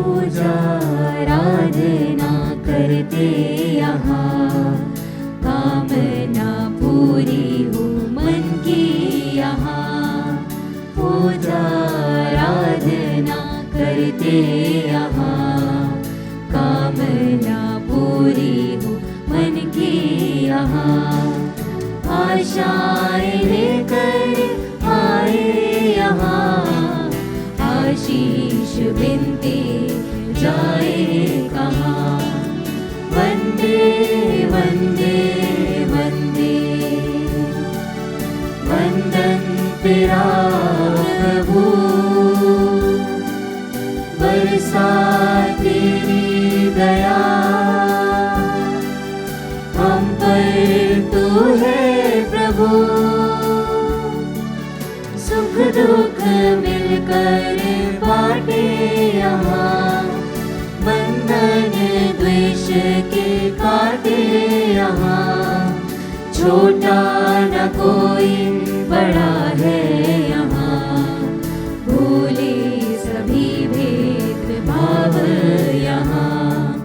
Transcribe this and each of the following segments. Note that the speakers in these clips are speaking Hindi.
पूजा आराधना करते यहाँ, कामना पूरी हो मन की यहाँ। पूजा आराधना करते यहाँ, कामना पूरी हो मन की यहाँ। आशाएं लेकर आए यहाँ, आशीष बिनते जाए कहाँ। वंदे वंदे वंदे, वंदन तेरा प्रभु, बरसा तेरी दया हम पर तू है प्रभु। सुख दुख मिलकर बांटे यहाँ, बंधन द्वेष के काटे यहाँ। छोटा न कोई बड़ा है यहाँ, भूले सभी भेद भाव यहाँ।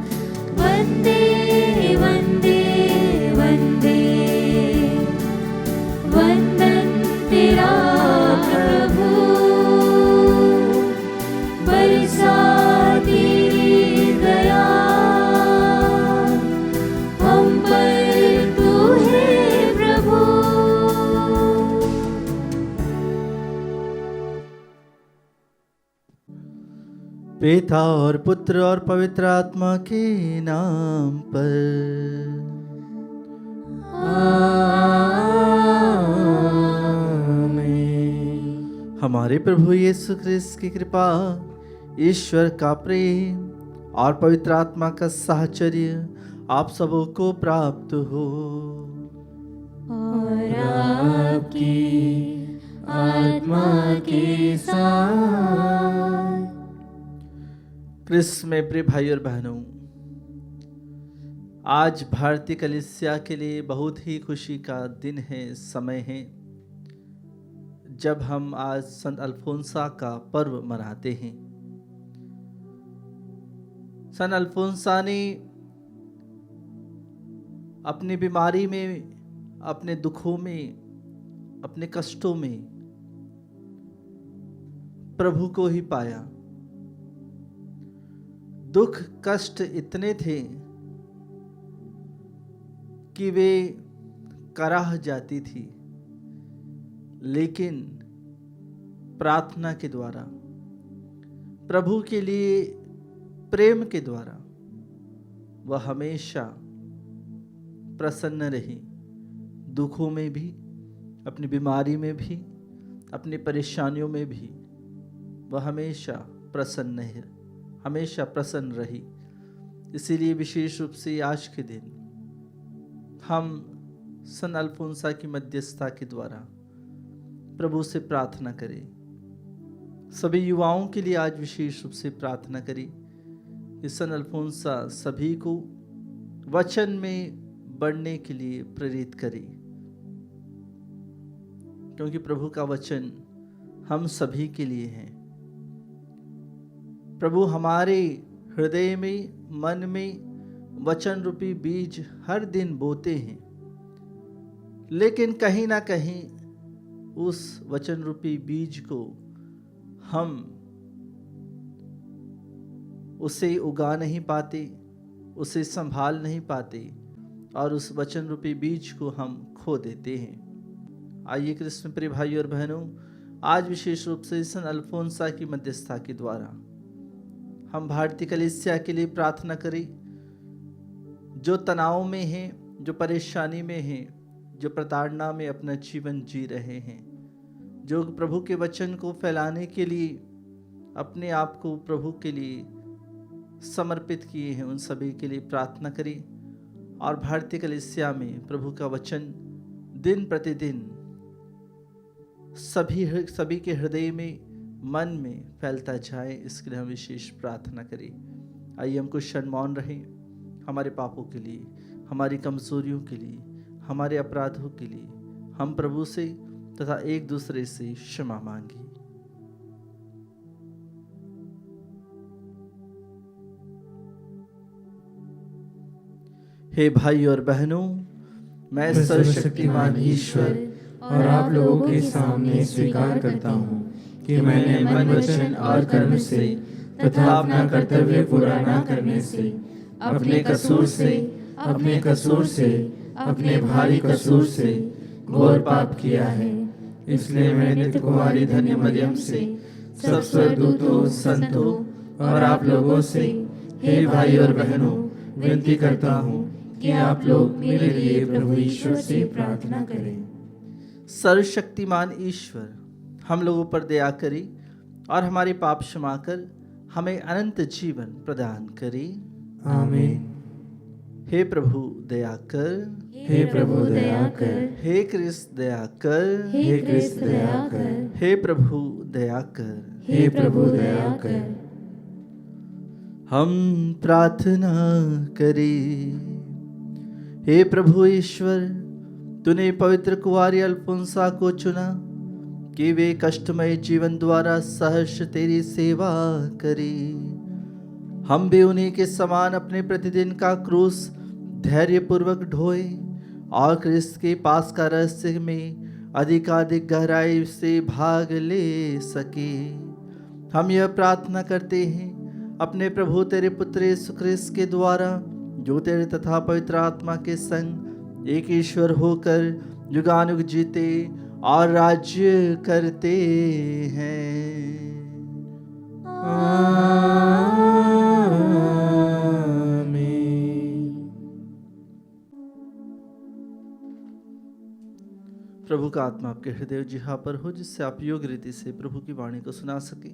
वंदे वंदे वंदे, वंदन तेरा प्रभु, बरसा तेरी दया हम पर तू है प्रभु। पिता और पुत्र और पवित्र आत्मा के नाम पर। आमीन। हमारे प्रभु यीशु ख्रिस्त की कृपा, ईश्वर का प्रेम और पवित्र आत्मा का साहचर्य आप सबों को प्राप्त हो। और आपकी आत्मा के साथ। क्रिस्त में प्रिय भाई और बहनों, आज भारतीय कलीसिया के लिए बहुत ही खुशी का दिन है, समय है, जब हम आज संत अल्फोंसा का पर्व मनाते हैं। संत अल्फोंसा ने अपनी बीमारी में, अपने दुखों में, अपने कष्टों में प्रभु को ही पाया। दुख कष्ट इतने थे कि वे कराह जाती थी, लेकिन प्रार्थना के द्वारा, प्रभु के लिए प्रेम के द्वारा वह हमेशा प्रसन्न रही। दुखों में भी, अपनी बीमारी में भी, अपनी परेशानियों में भी वह हमेशा प्रसन्न रही। इसीलिए विशेष रूप से आज के दिन हम संत अल्फोंसा की मध्यस्थता के द्वारा प्रभु से प्रार्थना करें। सभी युवाओं के लिए आज विशेष रूप से प्रार्थना करें कि संत अल्फोंसा सभी को वचन में बढ़ने के लिए प्रेरित करें, क्योंकि प्रभु का वचन हम सभी के लिए है। प्रभु हमारे हृदय में, मन में वचन रूपी बीज हर दिन बोते हैं, लेकिन कहीं ना कहीं उस वचन रूपी बीज को हम उसे उगा नहीं पाते, उसे संभाल नहीं पाते और उस वचन रूपी बीज को हम खो देते हैं। आइए कृष्ण प्रिय भाई और बहनों, आज विशेष रूप से संत अल्फोंसा की मध्यस्थता के द्वारा हम भारतीय कलीसिया के लिए प्रार्थना करें, जो तनाव में हैं, जो परेशानी में हैं, जो प्रताड़ना में अपना जीवन जी रहे हैं, जो प्रभु के वचन को फैलाने के लिए अपने आप को प्रभु के लिए समर्पित किए हैं, उन सभी के लिए प्रार्थना करें। और भारतीय कलीसिया में प्रभु का वचन दिन प्रतिदिन सभी के हृदय में, मन में फैलता जाए, इसके लिए हम विशेष प्रार्थना करें। आइए हम कुछ क्षण मौन रहें, हमारे पापों के लिए, हमारी कमजोरियों के लिए, हमारे अपराधों के लिए हम प्रभु से तथा एक दूसरे से क्षमा मांगे। हे भाई और बहनों, मैं सर्वशक्तिमान ईश्वर और आप लोगों के सामने स्वीकार करता हूँ कि मैंने मन, वचन और कर्म से तथा अपना कर्तव्य पूरा न करने से अपने कसूर से अपने भारी कसूर से घोर पाप किया है। इसलिए मैं नित्य कुमारी धन्य मरियम से सब स्वर्गदूतों, संतों और आप लोगों से, हे भाई और बहनों, विनती करता हूँ कि आप लोग मेरे लिए प्रभु ईश्वर से प्रार्थना करें। सर्वशक्तिमान ईश्वर हम लोगों पर दया करी और हमारे पाप क्षमा कर हमें अनंत जीवन प्रदान करी। आमीन। हे प्रभु दया कर, हे प्रभु दया कर, हे कृष्ण दया कर, हे कृष्ण दया कर, हे प्रभु दया कर। हे प्रभु दया कर। हम प्रार्थना करें। हे प्रभु ईश्वर, तूने पवित्र कुंवारी अल्फोंसा को चुना कि वे कष्टमय जीवन द्वारा सहर्ष तेरी सेवा करें। हम भी उन्हीं के समान अपने प्रतिदिन का क्रूस धैर्यपूर्वक ढोए और क्रिस्त के पास का रहस्य में अधिकाधिक गहराई से भाग ले सके। हम यह प्रार्थना करते हैं अपने प्रभु तेरे पुत्र यीशु क्रिस्त के द्वारा, जो तेरे तथा पवित्र आत्मा के संग एक ईश्वर होकर युगानुग जीते और राज्य करते हैं। प्रभु का आत्मा आपके हृदय जिहा पर हो, जिससे आप योग्य रीति से प्रभु की वाणी को सुना सके।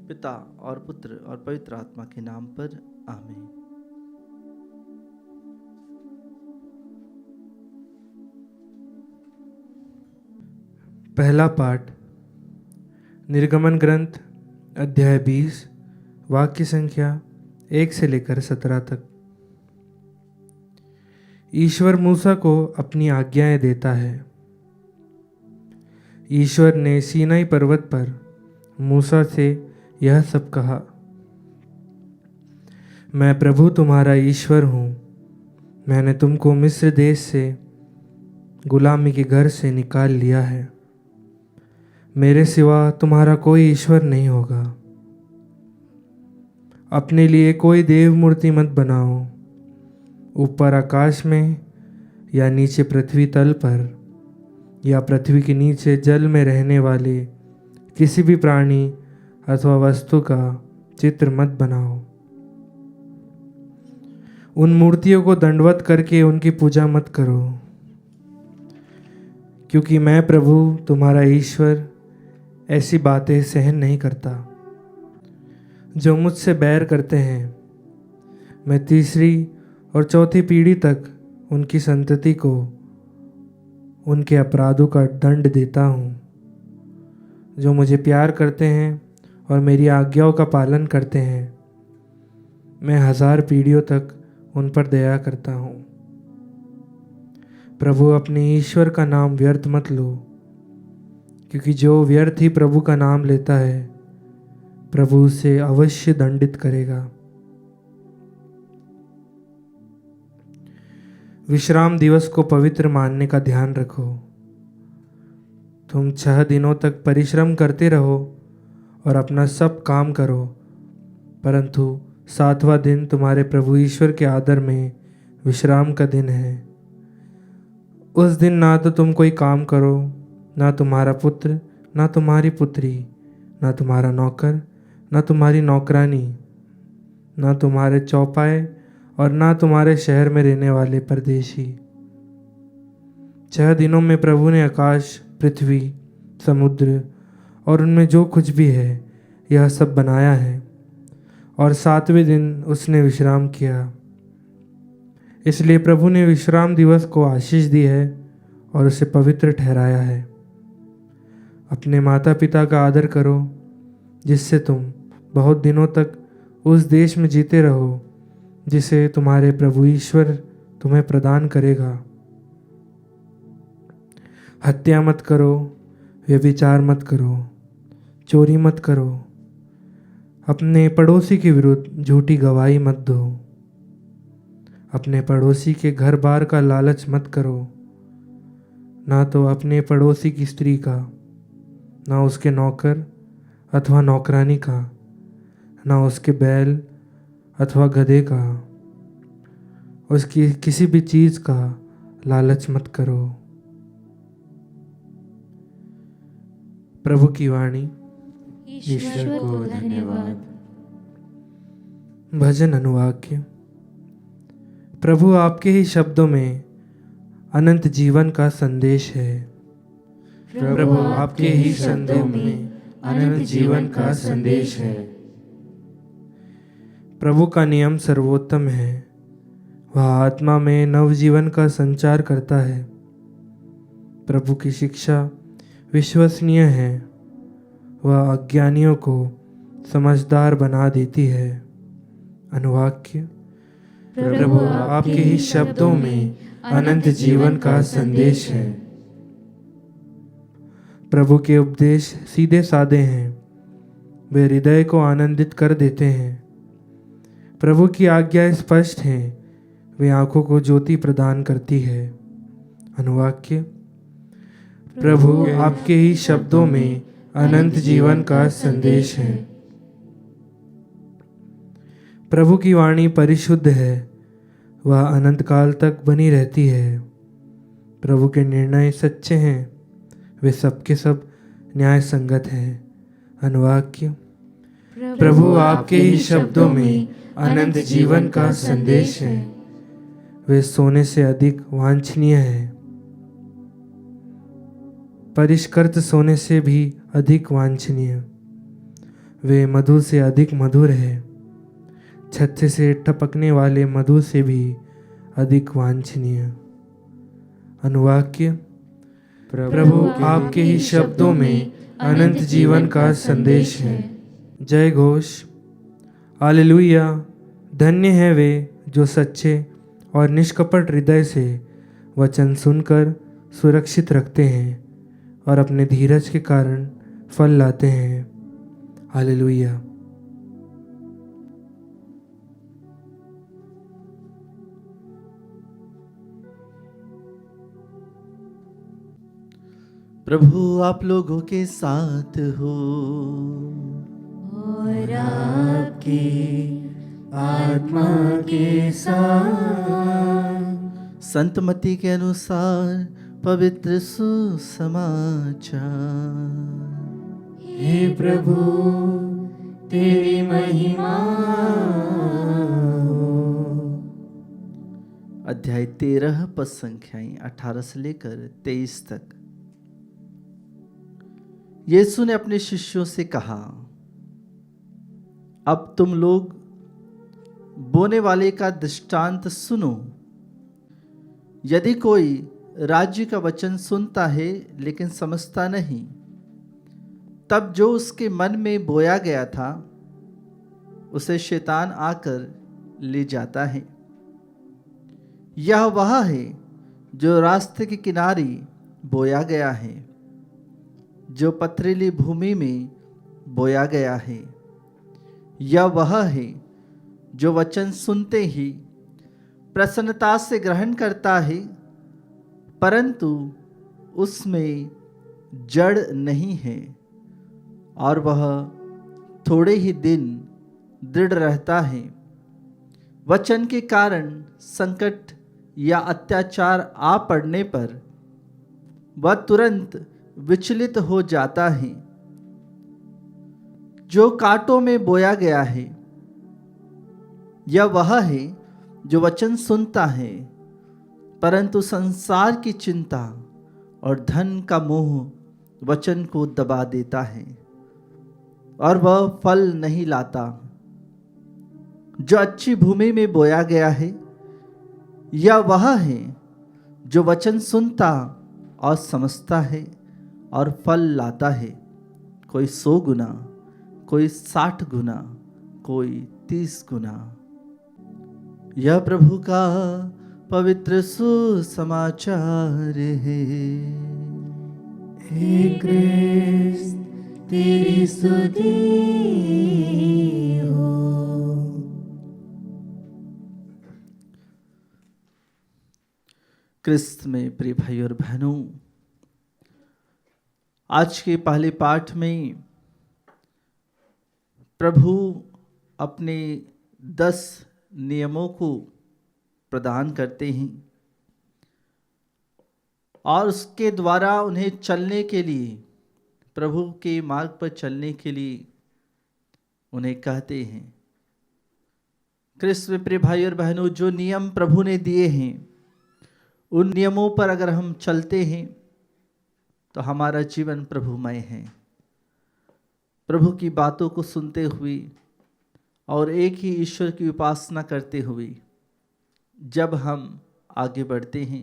पिता और पुत्र और पवित्र आत्मा के नाम पर आमीन। पहला पाठ निर्गमन ग्रंथ अध्याय 20 वाक्य संख्या 1 से लेकर 17 तक। ईश्वर मूसा को अपनी आज्ञाएं देता है। ईश्वर ने सीनाई पर्वत पर मूसा से यह सब कहा। मैं प्रभु तुम्हारा ईश्वर हूँ। मैंने तुमको मिस्र देश से गुलामी के घर से निकाल लिया है। मेरे सिवा तुम्हारा कोई ईश्वर नहीं होगा। अपने लिए कोई देव मूर्ति मत बनाओ। ऊपर आकाश में या नीचे पृथ्वी तल पर या पृथ्वी के नीचे जल में रहने वाले किसी भी प्राणी अथवा वस्तु का चित्र मत बनाओ। उन मूर्तियों को दंडवत करके उनकी पूजा मत करो, क्योंकि मैं प्रभु तुम्हारा ईश्वर ऐसी बातें सहन नहीं करता। जो मुझसे बैर करते हैं, मैं तीसरी और चौथी पीढ़ी तक उनकी संतति को उनके अपराधों का दंड देता हूँ। जो मुझे प्यार करते हैं और मेरी आज्ञाओं का पालन करते हैं, मैं 1000 पीढ़ियों तक उन पर दया करता हूँ। प्रभु अपने ईश्वर का नाम व्यर्थ मत लो, क्योंकि जो व्यर्थ ही प्रभु का नाम लेता है, प्रभु उसे अवश्य दंडित करेगा। विश्राम दिवस को पवित्र मानने का ध्यान रखो। तुम 6 दिनों तक परिश्रम करते रहो और अपना सब काम करो, परंतु 7वां दिन तुम्हारे प्रभु ईश्वर के आदर में विश्राम का दिन है। उस दिन ना तो तुम कोई काम करो, ना तुम्हारा पुत्र, ना तुम्हारी पुत्री, ना तुम्हारा नौकर, ना तुम्हारी नौकरानी, ना तुम्हारे चौपाए और ना तुम्हारे शहर में रहने वाले परदेशी। 6 दिनों में प्रभु ने आकाश, पृथ्वी, समुद्र और उनमें जो कुछ भी है, यह सब बनाया है, और 7वें दिन उसने विश्राम किया। इसलिए प्रभु ने विश्राम दिवस को आशीष दी है और उसे पवित्र ठहराया है। अपने माता पिता का आदर करो, जिससे तुम बहुत दिनों तक उस देश में जीते रहो जिसे तुम्हारे प्रभु ईश्वर तुम्हें प्रदान करेगा। हत्या मत करो, व्यभिचार मत करो, चोरी मत करो, अपने पड़ोसी के विरुद्ध झूठी गवाही मत दो, अपने पड़ोसी के घर बार का लालच मत करो, ना तो अपने पड़ोसी की स्त्री का, ना उसके नौकर अथवा नौकरानी का, ना उसके बैल अथवा गधे का, उसकी किसी भी चीज़ का लालच मत करो। प्रभु की वाणी। ईश्वर को धन्यवाद। भजन अनुवाक्य। प्रभु आपके ही शब्दों में अनंत जीवन का संदेश है। प्रभु आपके ही शब्दों में अनंत जीवन का संदेश है। प्रभु का नियम सर्वोत्तम है, वह आत्मा में नवजीवन का संचार करता है। प्रभु की शिक्षा विश्वसनीय है, वह अज्ञानियों को समझदार बना देती है। अनुवाक्य। प्रभु आपके ही शब्दों में अनंत जीवन का संदेश है। प्रभु के उपदेश सीधे साधे हैं, वे हृदय को आनंदित कर देते हैं। प्रभु की आज्ञा स्पष्ट है, वे आंखों को ज्योति प्रदान करती है। अनुवाक्य। प्रभु आपके ही शब्दों में अनंत जीवन का संदेश है। प्रभु की वाणी परिशुद्ध है, वह अनंत काल तक बनी रहती है। प्रभु के निर्णय सच्चे हैं, वे सबके सब न्याय संगत हैं। अनुवाक्य। प्रभु आपके ही शब्दों में अनंत जीवन का संदेश है, वे सोने से अधिक वांछनीय है, परिष्कृत सोने से भी अधिक वांछनीय। वे मधु से अधिक मधुर है, छत्ते से टपकने वाले मधु से भी अधिक वांछनीय। अनुवाक्य। प्रभु आपके ही शब्दों में अनंत जीवन का संदेश है। जय घोष। हालेलुया। धन्य है वे जो सच्चे और निष्कपट हृदय से वचन सुनकर सुरक्षित रखते हैं और अपने धीरज के कारण फल लाते हैं। हालेलुया। प्रभु आप लोगों के साथ हो और आपकी आत्मा के साथ। संत मत्ती के अनुसार पवित्र सुसमाचार। हे प्रभु तेरी महिमा हो। अध्याय 13 पद संख्याएं 18 से लेकर 23 तक। यीशु ने अपने शिष्यों से कहा, अब तुम लोग बोने वाले का दृष्टांत सुनो। यदि कोई राज्य का वचन सुनता है लेकिन समझता नहीं, तब जो उसके मन में बोया गया था उसे शैतान आकर ले जाता है। यह वह है जो रास्ते के किनारे बोया गया है, जो पथरीली भूमि में बोया गया है। यह वह है जो वचन सुनते ही प्रसन्नता से ग्रहण करता है, परंतु उसमें जड़ नहीं है और वह थोड़े ही दिन दृढ़ रहता है। वचन के कारण संकट या अत्याचार आ पड़ने पर वह तुरंत विचलित हो जाता है। जो कांटों में बोया गया है, यह वह है जो वचन सुनता है, परंतु संसार की चिंता और धन का मोह वचन को दबा देता है और वह फल नहीं लाता। जो अच्छी भूमि में बोया गया है, यह वह है जो वचन सुनता और समझता है और फल लाता है, कोई 100 गुना, कोई 60 गुना, कोई 30 गुना। यह प्रभु का पवित्र सुसमाचार है। हे क्रिस्त तेरी स्तुति हो। क्रिस्त में प्रिय भाई और बहनों, आज के पहले पाठ में प्रभु अपने 10 नियमों को प्रदान करते हैं और उसके द्वारा उन्हें चलने के लिए, प्रभु के मार्ग पर चलने के लिए उन्हें कहते हैं। क्रिस्त में प्रिय भाई और बहनों, जो नियम प्रभु ने दिए हैं उन नियमों पर अगर हम चलते हैं तो हमारा जीवन प्रभुमय है। प्रभु की बातों को सुनते हुए और एक ही ईश्वर की उपासना करते हुए जब हम आगे बढ़ते हैं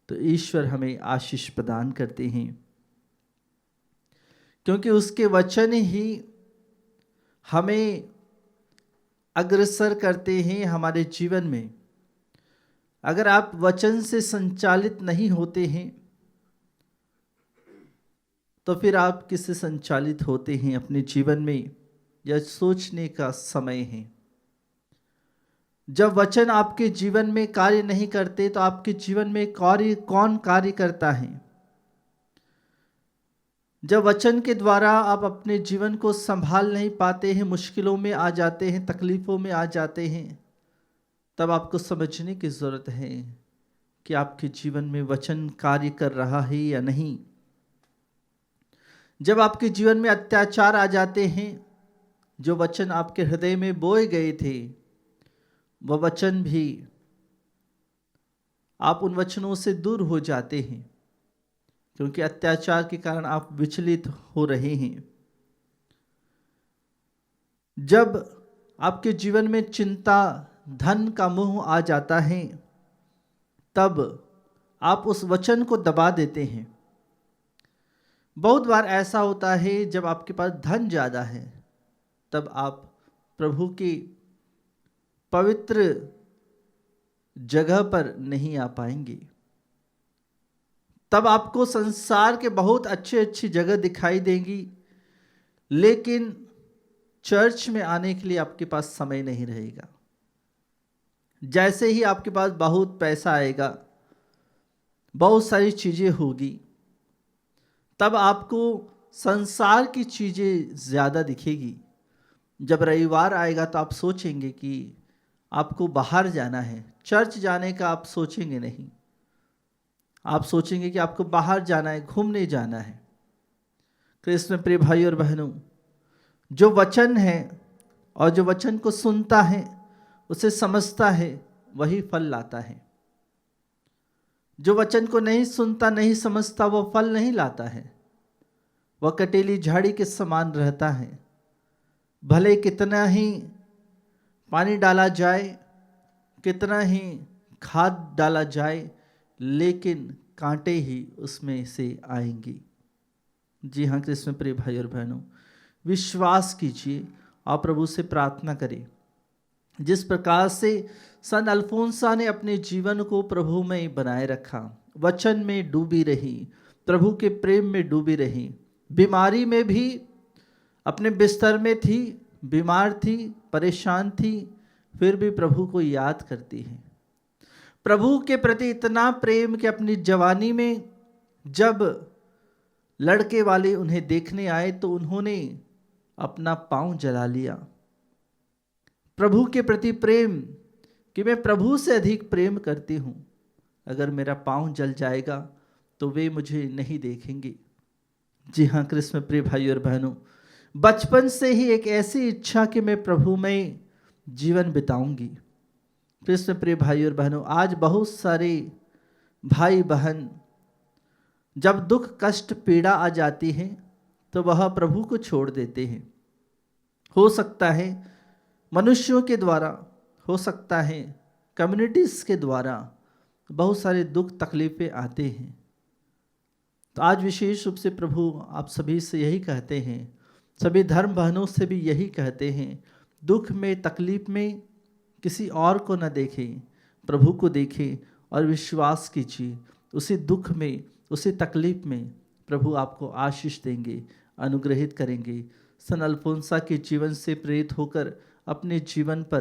तो ईश्वर हमें आशीष प्रदान करते हैं, क्योंकि उसके वचन ही हमें अग्रसर करते हैं हमारे जीवन में। अगर आप वचन से संचालित नहीं होते हैं तो फिर आप किससे संचालित होते हैं अपने जीवन में? यह सोचने का समय है। जब वचन आपके जीवन में कार्य नहीं करते तो आपके जीवन में कौन कार्य करता है? जब वचन के द्वारा आप अपने जीवन को संभाल नहीं पाते हैं, मुश्किलों में आ जाते हैं, तकलीफों में आ जाते हैं, तब आपको समझने की जरूरत है कि आपके जीवन में वचन कार्य कर रहा है या नहीं। जब आपके जीवन में अत्याचार आ जाते हैं, जो वचन आपके हृदय में बोए गए थे वह वचन भी, आप उन वचनों से दूर हो जाते हैं, क्योंकि अत्याचार के कारण आप विचलित हो रहे हैं। जब आपके जीवन में चिंता, धन का मोह आ जाता है, तब आप उस वचन को दबा देते हैं। बहुत बार ऐसा होता है जब आपके पास धन ज़्यादा है तब आप प्रभु की पवित्र जगह पर नहीं आ पाएंगे। तब आपको संसार के बहुत अच्छी जगह दिखाई देंगी, लेकिन चर्च में आने के लिए आपके पास समय नहीं रहेगा। जैसे ही आपके पास बहुत पैसा आएगा, बहुत सारी चीज़ें होगी, तब आपको संसार की चीज़ें ज़्यादा दिखेगी। जब रविवार आएगा तो आप सोचेंगे कि आपको बाहर जाना है, चर्च जाने का आप सोचेंगे नहीं। आप सोचेंगे कि आपको बाहर जाना है, घूमने जाना है। क्रिस्त में प्रिय भाई और बहनों, जो वचन है और जो वचन को सुनता है, उसे समझता है, वही फल लाता है। जो वचन को नहीं सुनता, नहीं समझता, वह फल नहीं लाता है। वह कटेली झाड़ी के समान रहता है। भले कितना ही पानी डाला जाए, कितना ही खाद डाला जाए, लेकिन कांटे ही उसमें से आएंगे। जी हाँ, कृष्ण प्रिय भाई और बहनों, विश्वास कीजिए और प्रभु से प्रार्थना करें। जिस प्रकार से संत अल्फोंसा ने अपने जीवन को प्रभु में बनाए रखा, वचन में डूबी रही, प्रभु के प्रेम में डूबी रही, बीमारी में भी अपने बिस्तर में थी, बीमार थी, परेशान थी, फिर भी प्रभु को याद करती है। प्रभु के प्रति इतना प्रेम कि अपनी जवानी में जब लड़के वाले उन्हें देखने आए तो उन्होंने अपना पांव जला लिया। प्रभु के प्रति प्रेम कि मैं प्रभु से अधिक प्रेम करती हूँ, अगर मेरा पांव जल जाएगा तो वे मुझे नहीं देखेंगे। जी हाँ, कृष्ण प्रिय भाई और बहनों, बचपन से ही एक ऐसी इच्छा कि मैं प्रभु में जीवन बिताऊंगी। कृष्ण प्रिय भाई और बहनों, आज बहुत सारे भाई बहन जब दुख कष्ट पीड़ा आ जाती है तो वह प्रभु को छोड़ देते हैं। हो सकता है मनुष्यों के द्वारा, हो सकता है कम्युनिटीज के द्वारा बहुत सारे दुख तकलीफें आते हैं। तो आज विशेष रूप से प्रभु आप सभी से यही कहते हैं, सभी धर्म बहनों से भी यही कहते हैं, दुख में तकलीफ में किसी और को न देखें, प्रभु को देखें और विश्वास कीजिए। उसी दुख में, उसी तकलीफ में प्रभु आपको आशीष देंगे, अनुग्रहित करेंगे। संत अल्फोंसा के जीवन से प्रेरित होकर अपने जीवन पर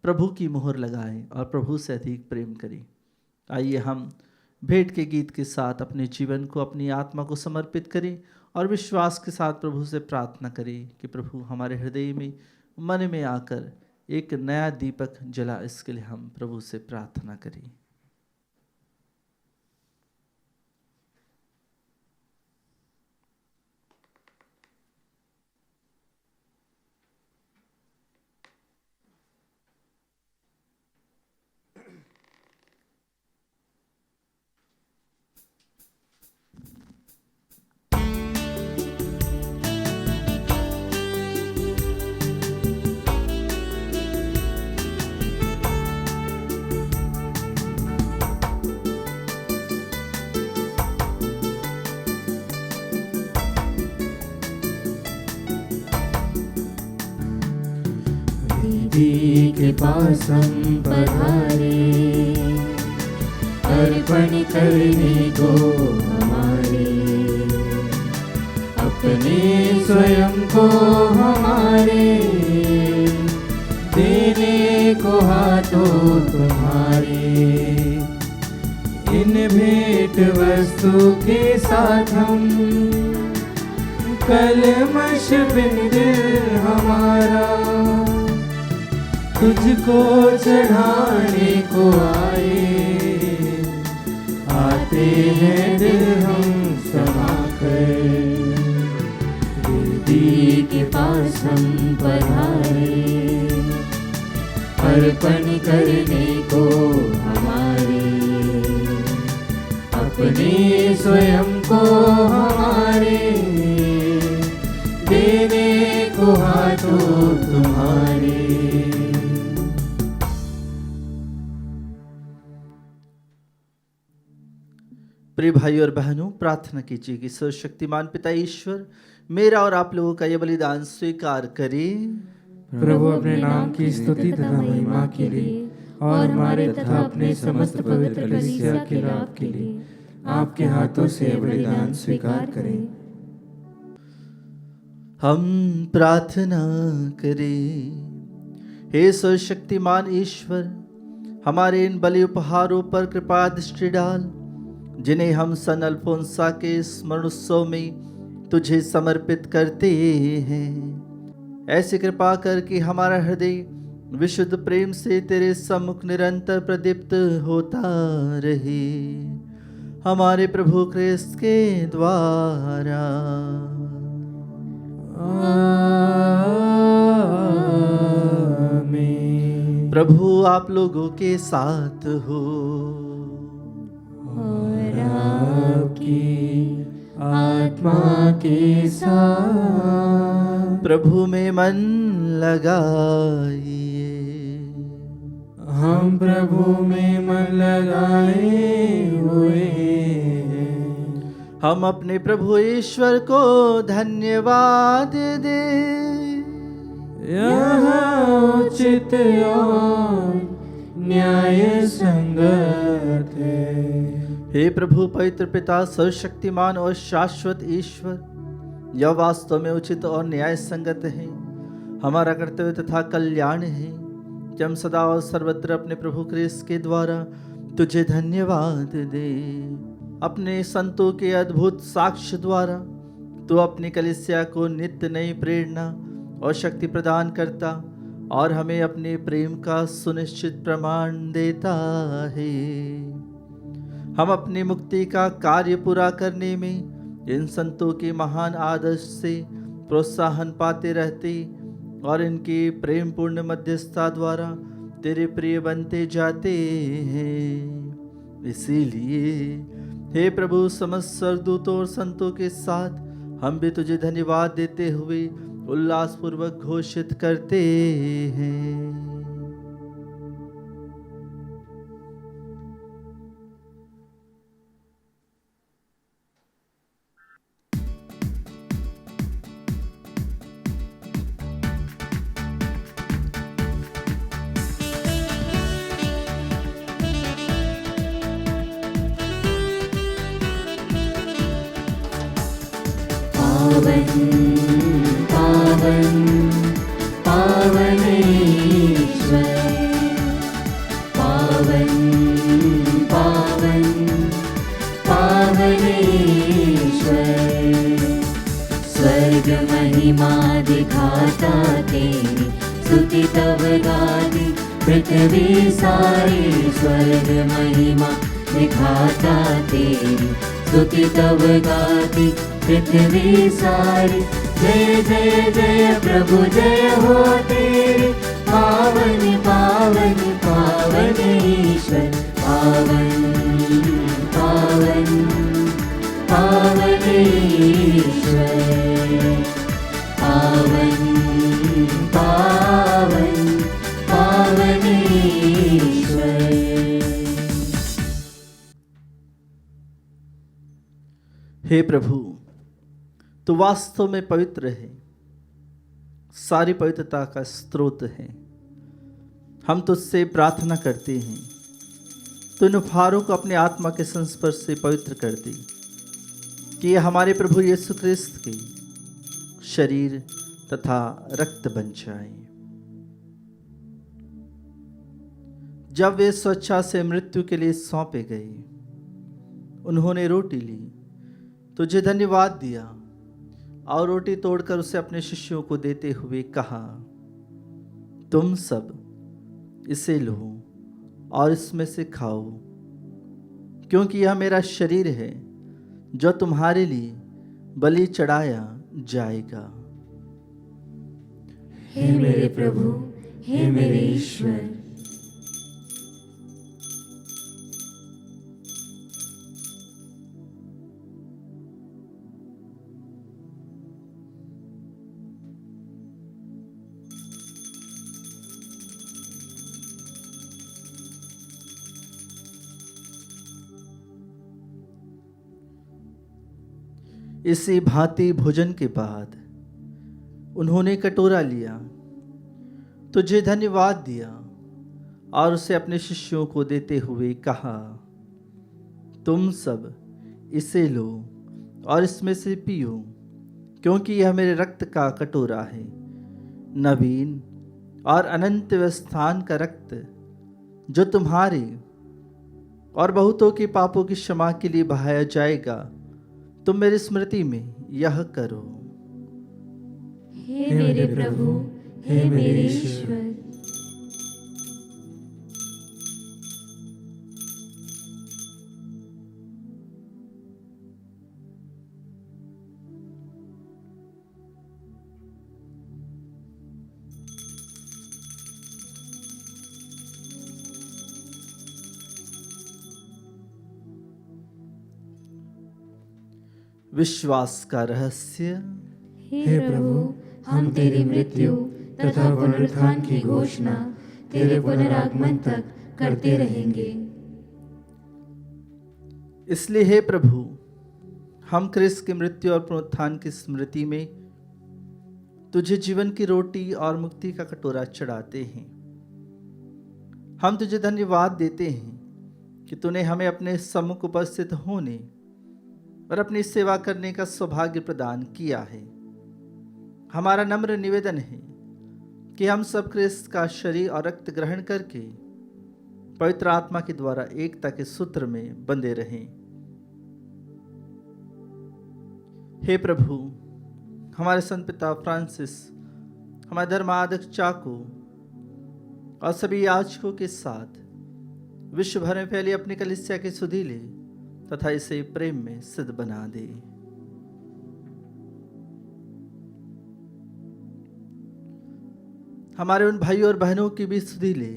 प्रभु की मोहर लगाएं और प्रभु से अधिक प्रेम करें। आइए हम भेंट के गीत के साथ अपने जीवन को, अपनी आत्मा को समर्पित करें और विश्वास के साथ प्रभु से प्रार्थना करें कि प्रभु हमारे हृदय में, मन में आकर एक नया दीपक जला। इसके लिए हम प्रभु से प्रार्थना करें। दीदी के पास हम पधारे, अर्पण करने को हमारे, अपने स्वयं को हमारे, देने को हाथों तुम्हारे। इन भेंट वस्तु के साथ हम कलमश बिन दिल हमारा तुझको चढ़ाने को आते हैं दिल हम समाकर। दीदी के पास हम पधारे, अर्पण करने को हमारे, अपने स्वयं को हमारे, देने को हाथों तुम्हारे। प्रिय भाई और बहनों, प्रार्थना कीजिए कि सर्वशक्तिमान पिता ईश्वर मेरा और आप लोगों का यह बलिदान स्वीकार करे। प्रभु अपने नाम की स्तुति तथा महिमा के लिए और हमारे तथा अपने समस्त पवित्र कलीसिया के लाभ के लिए आपके हाथों से बलिदान स्वीकार करें। हम प्रार्थना करें। हे सर्वशक्तिमान ईश्वर, हमारे इन बलि उपहारों पर कृपा दृष्टि डाल, जिन्हें हम सन अल्फोंसा के स्मरणोत्सव में तुझे समर्पित करते हैं। ऐसी कृपा कर कि हमारा हृदय विशुद्ध प्रेम से तेरे सम्मुख निरंतर प्रदीप्त होता रहे, हमारे प्रभु क्रिस्त के द्वारा। आमीन। प्रभु आप लोगों के साथ हो और आपकी आत्मा के साथ। प्रभु में मन लगाइए। हम प्रभु में मन लगाए हुए हैं। हम अपने प्रभु ईश्वर को धन्यवाद दे। यह उचित और न्याय संगत है। हे प्रभु पवित्र पिता, सर्वशक्तिमान और शाश्वत ईश्वर, यह वास्तव में उचित और न्याय संगत है, हमारा कर्तव्य तथा कल्याण है कि हम सदा और सर्वत्र अपने प्रभु क्रिस्त के द्वारा तुझे धन्यवाद दे। अपने संतों के अद्भुत साक्ष्य द्वारा तू अपनी कलीसिया को नित्य नई प्रेरणा और शक्ति प्रदान करता और हमें अपने प्रेम का सुनिश्चित प्रमाण देता है। हम अपनी मुक्ति का कार्य पूरा करने में इन संतों के महान आदर्श से प्रोत्साहन पाते रहते और इनकी प्रेम पूर्ण मध्यस्थता द्वारा तेरे प्रिय बनते जाते हैं। इसीलिए हे प्रभु, समस्त स्वर्गदूतों और संतों के साथ हम भी तुझे धन्यवाद देते हुए उल्लासपूर्वक घोषित करते हैं। पावन पावन पावन ईश्वर, पावन पावन महिमा दिखाता तेरी, स्तुति तब गाती पृथ्वी सारी। स्वर्ग महिमा दिखाता तेरी, स्तुति तब गाती पृथ्वी सारी। जय जय जय प्रभु जय हो तेरी, पावन पावन पावन ईश्वर। पावन पावन पावन ईश्वर, पावन पावन पावन ईश्वर। हे प्रभु, तू वास्तव में पवित्र है, सारी पवित्रता का स्रोत है। हम तुझसे प्रार्थना करते हैं, तू इन उपहारों को अपने आत्मा के संस्पर्श से पवित्र कर दे, कि ये हमारे प्रभु यीशु ख्रिस्त के शरीर तथा रक्त बन जाए। जब वे स्वेच्छा से मृत्यु के लिए सौंपे गए, उन्होंने रोटी ली, तुझे धन्यवाद दिया और रोटी तोड़कर उसे अपने शिष्यों को देते हुए कहा, तुम सब इसे लो और इसमें से खाओ, क्योंकि यह मेरा शरीर है जो तुम्हारे लिए बलि चढ़ाया जाएगा। हे मेरे प्रभु, हे मेरे ईश्वर। इसी भांति भोजन के बाद उन्होंने कटोरा लिया, तुझे धन्यवाद दिया और उसे अपने शिष्यों को देते हुए कहा, तुम सब इसे लो और इसमें से पियो, क्योंकि यह मेरे रक्त का कटोरा है, नवीन और अनंत व्यवस्थान का रक्त, जो तुम्हारे और बहुतों के पापों की क्षमा के लिए बहाया जाएगा। तुम मेरी स्मृति में यह करो। हे मेरे प्रभु, हे मेरे ईश्वर। विश्वास का रहस्य। हे प्रभु, हम तेरी मृत्यु तथा पुनरुत्थान की घोषणा तेरे पुनरागमन तक करते रहेंगे। इसलिए हे प्रभु, हम क्रिस्त की मृत्यु और पुनरुत्थान की स्मृति में तुझे जीवन की रोटी और मुक्ति का कटोरा चढ़ाते हैं। हम तुझे धन्यवाद देते हैं कि तूने हमें अपने सम्मुख उपस्थित होने और अपनी सेवा करने का सौभाग्य प्रदान किया है। हमारा नम्र निवेदन है कि हम सब क्रिस्त का शरीर और रक्त ग्रहण करके पवित्र आत्मा के द्वारा एकता के सूत्र में बंधे रहें। हे प्रभु, हमारे संत पिता फ्रांसिस, हमारे धर्माध्यक्ष चाको और सभी याजकों के साथ विश्व भर में फैली अपनी कलीसिया की सुधि ले तथा इसे प्रेम में सिद्ध बना दे। हमारे उन भाइयों और बहनों की भी सुधि ले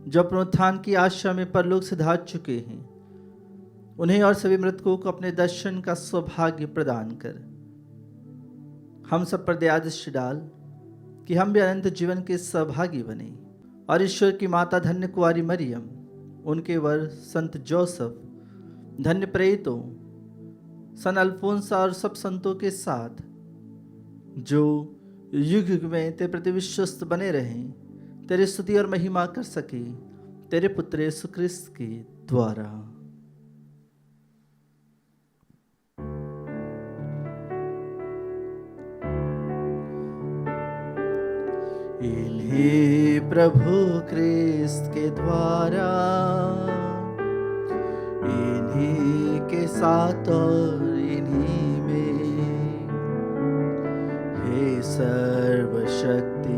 जो पुनरुत्थान की आशा में परलोक से धार चुके हैं। उन्हें और सभी मृतकों को अपने दर्शन का सौभाग्य प्रदान कर हम सब पर दया दृष्टि डाल कि हम भी अनंत जीवन के सहभागी बने और ईश्वर की माता धन्य कुंवारी मरियम, उनके वर संत जोसेफ, धन्य प्रेरितों, सन अल्फोंसा और सब संतों के साथ जो युग युग में तेरे प्रति विश्वस्त बने रहें, तेरी स्तुति और महिमा कर सके तेरे पुत्र यीशु ख्रिस्त के द्वारा। इन्हीं प्रभु ख्रिस्त के द्वारा, इन्हीं के साथ और इन्हीं में सर्वशक्तिमान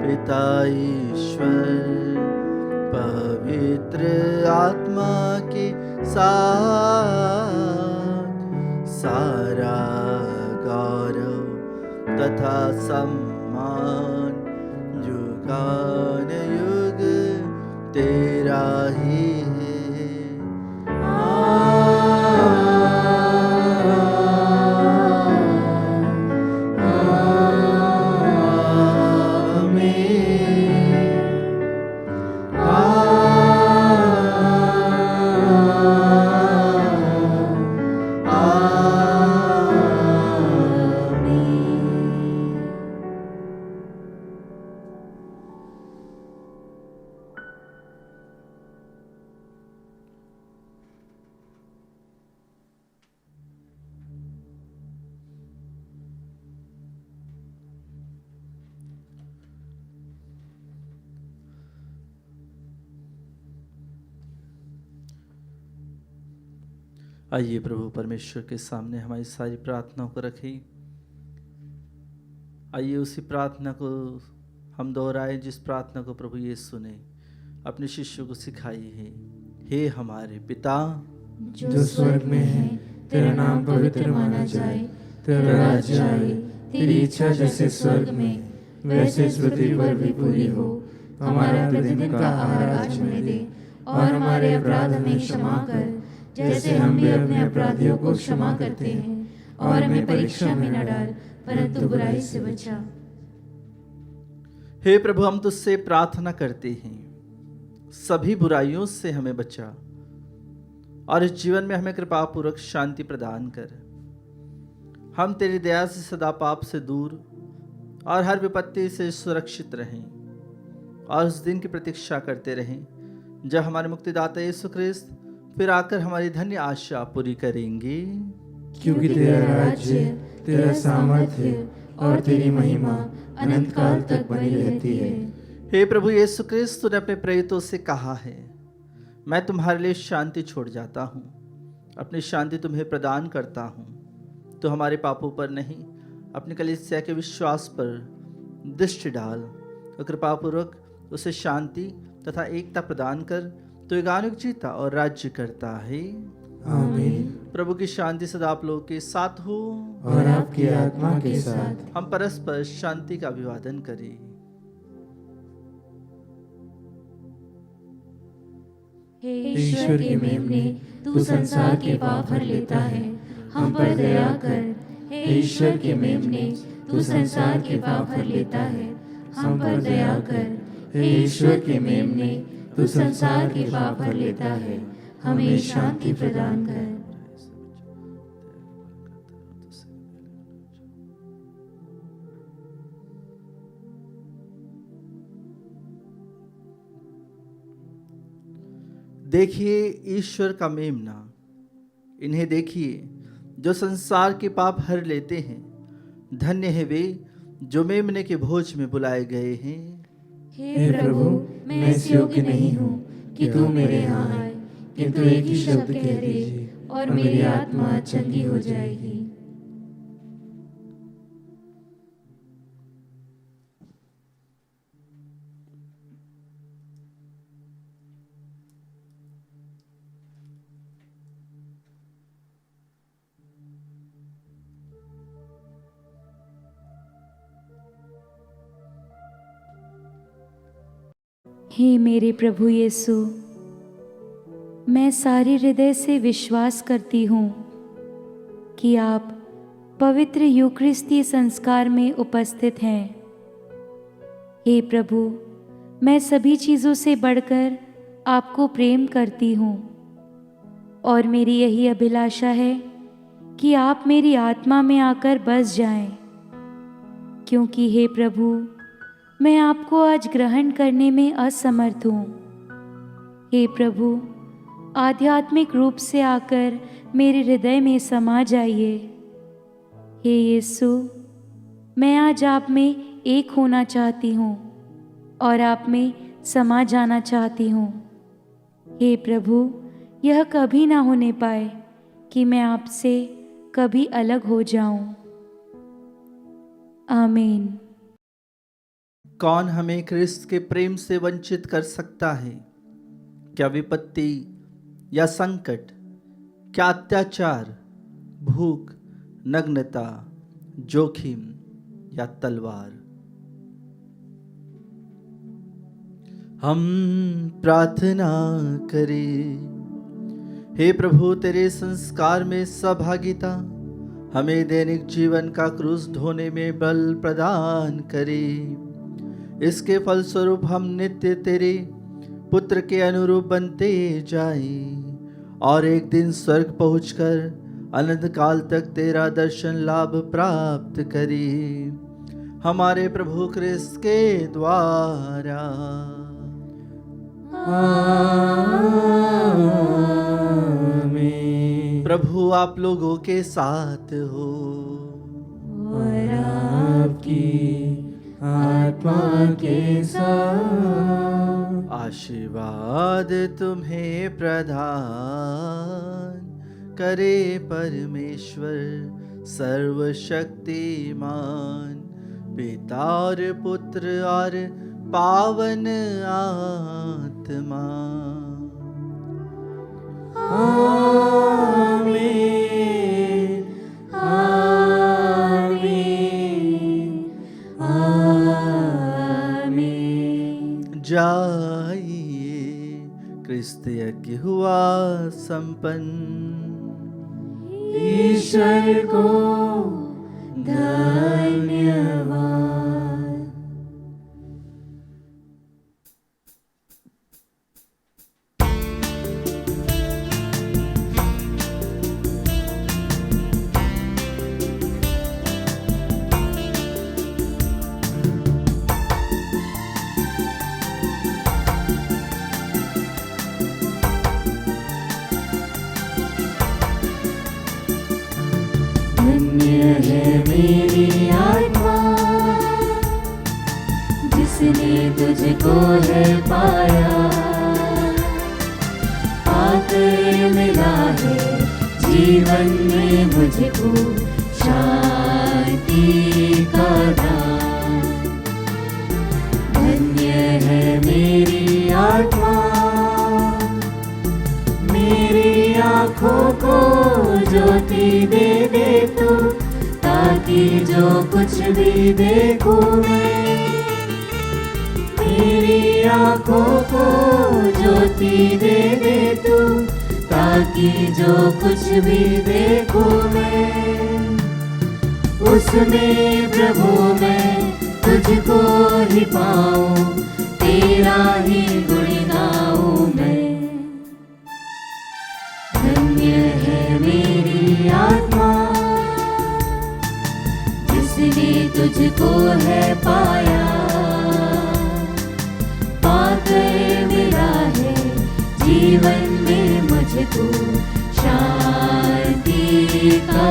पिता ईश्वर पवित्र आत्मा के साथ सारा गौरव तथा सम्मान युगानुयुग तेरा ही है। आइए प्रभु परमेश्वर के सामने हमारी सारी प्रार्थनाओं को रखें। आइए उसी प्रार्थना को हम दोहराएं जिस प्रार्थना को प्रभु यीशु ने अपने शिष्यों को सिखाई है। हे हमारे पिता जो स्वर्ग में है, तेरा नाम पवित्र माना जाए, तेरा राज्य आए, तेरी इच्छा जैसे स्वर्ग में वैसे इस पृथ्वी पर भी पूरी हो। हमारा प्रतिदिन का आहार आज हमें दे, और हमारे अपराध हमें क्षमा कर जैसे हम भी अपने अपराधियों को क्षमा करते हैं, और हमें परीक्षा में न डाल परंतु बुराई से बचा। हे प्रभु, हम तुझसे प्रार्थना करते हैं, सभी बुराइयों से हमें बचा और इस जीवन में हमें कृपा पूर्वक शांति प्रदान कर। हम तेरी दया से सदा पाप से दूर और हर विपत्ति से सुरक्षित रहें और उस दिन की प्रतीक्षा करते रहें जब हमारे मुक्तिदाता यीशु ख्रिस्त फिर आकर हमारी धन्य आशा पूरी करेंगे। क्योंकि तेरा राज्य, तेरा सामर्थ्य और तेरी महिमा अनंत काल तक बनी रहती है। हे प्रभु यीशु ख्रिस्त, तूने अपने प्रेरितों से कहा है, मैं तुम्हारे लिए शांति छोड़ जाता हूँ, अपनी शांति तुम्हें प्रदान करता हूँ। तो हमारे पापों पर नहीं, अपनी कलीसिया के विश्वास पर दृष्टि डाल और कृपापूर्वक उसे शांति तथा एकता प्रदान कर। तो युगानुयुग जीता और राज्य करता है। आमीन। प्रभु की शांति सदा आप लोगों के साथ हो और आपकी आत्मा के साथ। हम परस्पर शांति का अभिवादन करें। हे ईश्वर के मेमने, तू संसार के पाप हर लेता है, हम पर दया कर। हे ईश्वर के मेमने, तू संसार के पाप हर लेता है, हम पर दया कर। हे ईश्वर के मेमने, तू संसार के पाप हर लेता है, हमें शांति प्रदान कर। देखिए ईश्वर का मेमना, इन्हें देखिए जो संसार के पाप हर लेते हैं। धन्य है वे जो मेमने के भोज में बुलाए गए हैं। हे प्रभु, मैं इस योग्य नहीं हूँ कि तू मेरे यहाँ आए, किंतु एक ही शब्द कह दे और मेरी आत्मा चंगी हो जाएगी। हे मेरे प्रभु यीशु, मैं सारे हृदय से विश्वास करती हूँ कि आप पवित्र यूकरिस्ती संस्कार में उपस्थित हैं। हे प्रभु, मैं सभी चीज़ों से बढ़कर आपको प्रेम करती हूँ और मेरी यही अभिलाषा है कि आप मेरी आत्मा में आकर बस जाएं, क्योंकि हे प्रभु, मैं आपको आज ग्रहण करने में असमर्थ हूँ। हे प्रभु, आध्यात्मिक रूप से आकर मेरे हृदय में समा जाइए। हे यीशु, मैं आज आप में एक होना चाहती हूँ और आप में समा जाना चाहती हूँ। हे प्रभु, यह कभी ना होने पाए कि मैं आपसे कभी अलग हो जाऊं। आमीन। कौन हमें क्रिस्त के प्रेम से वंचित कर सकता है? क्या विपत्ति या संकट, क्या अत्याचार, भूख, नग्नता, जोखिम या तलवार? हम प्रार्थना करें। हे प्रभु, तेरे संस्कार में सहभागिता हमें दैनिक जीवन का क्रूस ढोने में बल प्रदान करे। इसके फलस्वरूप हम नित्य तेरे पुत्र के अनुरूप बनते जाएं और एक दिन स्वर्ग पहुंचकर अनंत काल तक तेरा दर्शन लाभ प्राप्त करें, हमारे प्रभु क्रिस्त के द्वारा। आमीन। प्रभु आप लोगों के साथ हो और आपकी आत्मा के साथ। आशीर्वाद तुम्हें प्रदान करे परमेश्वर सर्वशक्तिमान, पिता और पुत्र और पावन आत्मा। आमीन। आमीन। आमीन। जाइए, क्रिस्त यज्ञ हुआ संपन्न। ईश्वर को धन्यवाद। धन्य है मेरी आत्मा जिसने तुझको है पाया, पाकर मिला है जीवन में मुझको शांति का दान। धन्य है मेरी आत्मा, मेरी आँखों को ज्योति दे दे तू, ताकि जो कुछ भी देखूं मैं। मेरी आँखों को ज्योति दे दे तू, ताकि जो कुछ भी देखूं मैं। उसमें प्रभु मैं तुझको ही पाऊं, तेरा ही गुण गाऊं मैं। धन्य है मेरी आत्मा जिसने तुझको है पाया, पाकर मिला है जीवन में मुझको शांति का